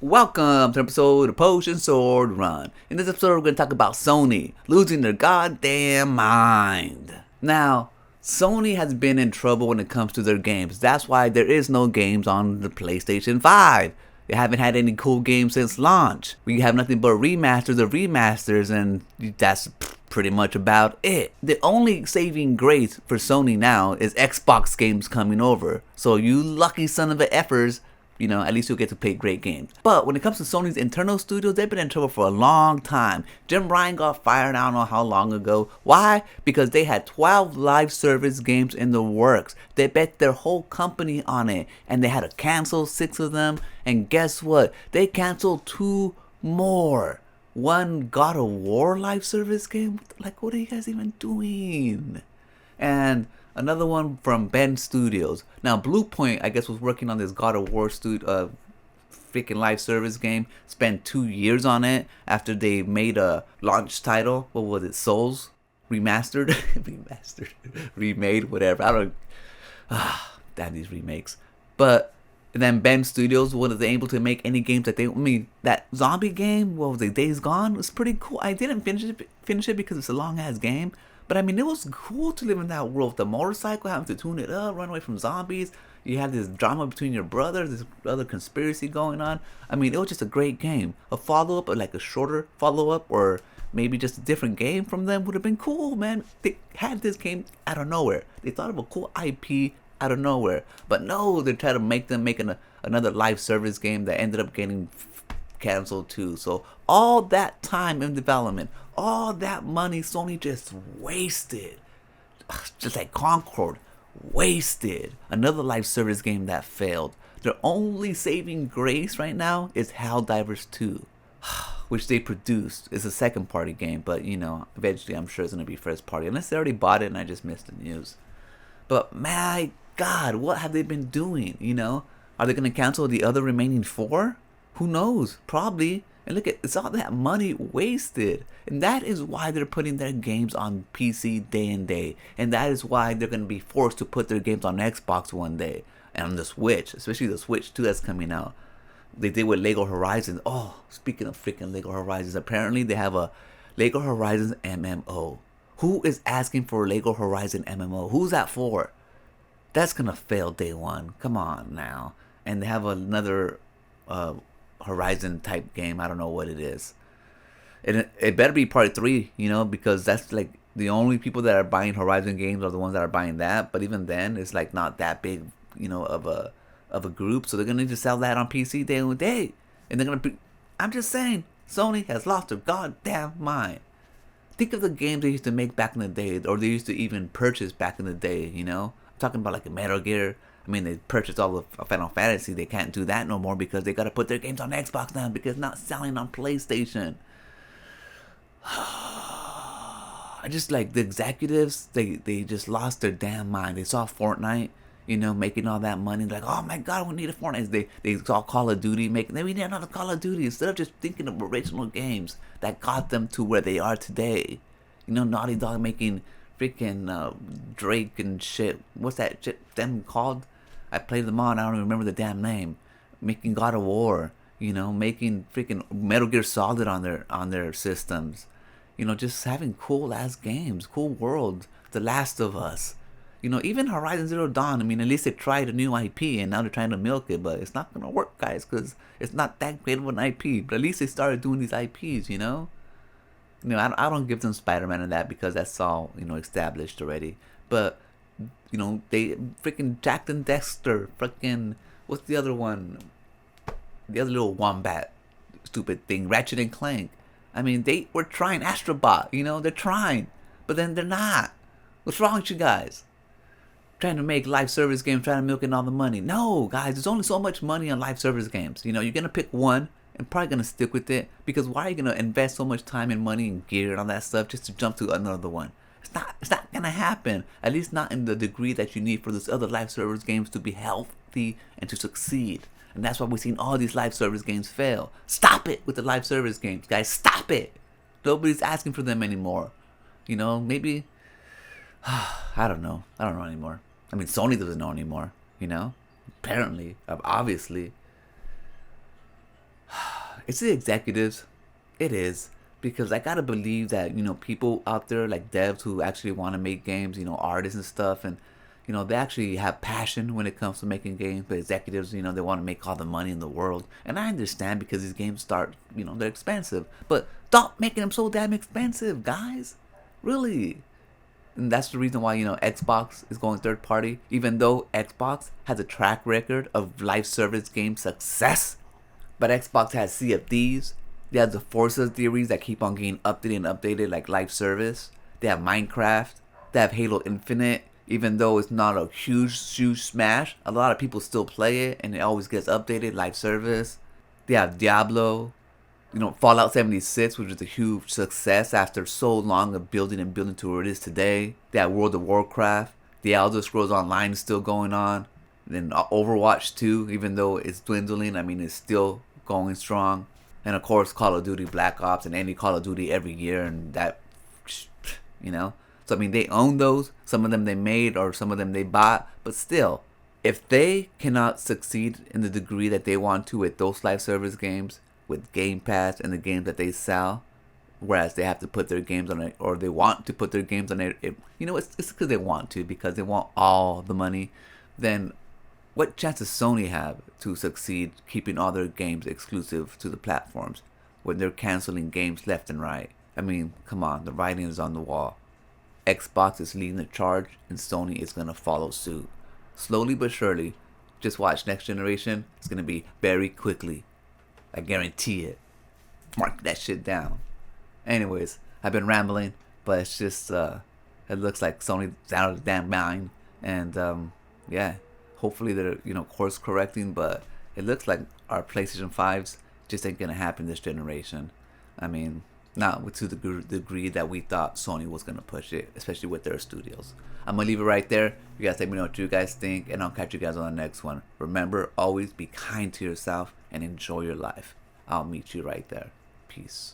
Welcome to an episode of Potion Sword Run. In this episode, we're going to talk about Sony losing their goddamn mind. Now, Sony has been in trouble when it comes to their games. That's why there is no games on the PlayStation 5. They haven't had any cool games since launch. We have nothing but remasters of remasters, and that's pretty much about it. The only saving grace for Sony now is Xbox games coming over. So you lucky son of a effers, at least you'll get to play great games. But when it comes to Sony's internal studios, they've been in trouble for a long time. Jim Ryan got fired I don't know how long ago. Why? Because they had 12 live service games in the works. They bet their whole company on it, and they had to cancel 6 of them. And guess what? They canceled 2 more. One God of War live service game? Like, what are you guys even doing? And another one from Ben Studios. Now, Bluepoint, I guess, was working on this God of War freaking live service game. Spent 2 years on it after they made a launch title. What was it? Souls? Remastered? Remade? Whatever. I don't... damn these remakes. But then Ben Studios wasn't able to make any games that that zombie game, what was it, Days Gone, was pretty cool. I didn't finish it because it's a long-ass game. But I mean, it was cool to live in that world. The motorcycle, having to tune it up, run away from zombies. You had this drama between your brothers, this other conspiracy going on. I mean, it was just a great game. A follow-up, or like a shorter follow-up, or maybe just a different game from them would have been cool, man. They had this game out of nowhere. They thought of a cool IP out of nowhere. But no, they tried to make another live service game that ended up getting canceled too. So all that time in development, all that money Sony just wasted. Just like Concord, wasted. Another live service game that failed. Their only saving grace right now is Helldivers 2, which they produced. It's a second party game, but eventually I'm sure it's going to be first party. Unless they already bought it and I just missed the news. But my God, what have they been doing, Are they going to cancel the other remaining 4? Who knows? Probably. And look, it's all that money wasted. And that is why they're putting their games on PC day and day. And that is why they're going to be forced to put their games on Xbox one day. And on the Switch, especially the Switch 2 that's coming out. They did with Lego Horizons. Oh, speaking of freaking Lego Horizons, apparently they have a Lego Horizons MMO. Who is asking for a Lego Horizon MMO? Who's that for? That's going to fail day one. Come on now. And they have another Horizon type game. I don't know what it is. It better be part 3, because that's like the only people that are buying Horizon games are the ones that are buying that. But even then, it's like not that big, of a group. So they're gonna need to sell that on PC day and day. And they're gonna be. I'm just saying, Sony has lost their goddamn mind. Think of the games they used to make back in the day, or they used to even purchase back in the day. I'm talking about like a Metal Gear. I mean, they purchased all of Final Fantasy. They can't do that no more because they got to put their games on Xbox now because it's not selling on PlayStation. I just like the executives, they just lost their damn mind. They saw Fortnite, making all that money. They're like, oh my God, we need a Fortnite. They saw Call of Duty we need another Call of Duty. Instead of just thinking of original games that got them to where they are today. Naughty Dog making freaking Drake and shit. What's that shit them called? I played them on. I don't even remember the damn name. Making God of War, making freaking Metal Gear Solid on their systems. Just having cool ass games, cool worlds. The Last of Us. Even Horizon Zero Dawn. I mean, at least they tried a new IP and now they're trying to milk it, but it's not gonna work, guys, because it's not that great of an IP. But at least they started doing these IPs, I don't give them Spider-Man and that because that's all, established already. But, they freaking Jack and Dexter, freaking, what's the other one? The other little wombat, stupid thing, Ratchet and Clank. I mean, they were trying Astrobot, they're trying. But then they're not. What's wrong with you guys? Trying to make live service games, trying to milk in all the money. No, guys, there's only so much money on live service games. You're going to pick one and probably going to stick with it, because why are you going to invest so much time and money and gear and all that stuff just to jump to another one? It's not going to happen. At least not in the degree that you need for those other live service games to be healthy and to succeed. And that's why we've seen all these live service games fail. Stop it with the live service games, guys. Stop it. Nobody's asking for them anymore. Maybe, I don't know. I don't know anymore. I mean, Sony doesn't know anymore, Apparently, obviously. It's the executives. It is. Because I gotta believe that, people out there like devs who actually want to make games, artists and stuff, and, they actually have passion when it comes to making games. But executives, they want to make all the money in the world. And I understand because these games start, they're expensive. But stop making them so damn expensive, guys. Really. And that's the reason why, Xbox is going third party. Even though Xbox has a track record of live service game success. But Xbox has Sea of Thieves. They have the Forza theories that keep on getting updated and updated like live service. They have Minecraft. They have Halo Infinite. Even though it's not a huge smash, a lot of people still play it and it always gets updated live service. They have Diablo. Fallout 76, which is a huge success after so long of building and building to where it is today. They have World of Warcraft. The Elder Scrolls Online is still going on. Then Overwatch 2, even though it's dwindling, it's still going strong. And of course, Call of Duty Black Ops and any Call of Duty every year, and that, So they own those. Some of them they made or some of them they bought. But still, if they cannot succeed in the degree that they want to with those live service games, with Game Pass and the games that they sell, whereas they have to put their games on it, or they want to put their games on it, it's because they want to, because they want all the money, then what chance does Sony have to succeed keeping all their games exclusive to the platforms when they're canceling games left and right? Come on, the writing is on the wall. Xbox is leading the charge and Sony is going to follow suit. Slowly but surely. Just watch next generation. It's going to be very quickly. I guarantee it. Mark that shit down. Anyways, I've been rambling, but it's just, it looks like Sony's out of the damn mind. And, yeah. Hopefully they're, course correcting, but it looks like our PlayStation 5s just ain't gonna happen this generation. Not to the degree that we thought Sony was gonna push it, especially with their studios. I'm gonna leave it right there. You guys let me know what you guys think, and I'll catch you guys on the next one. Remember, always be kind to yourself and enjoy your life. I'll meet you right there. Peace.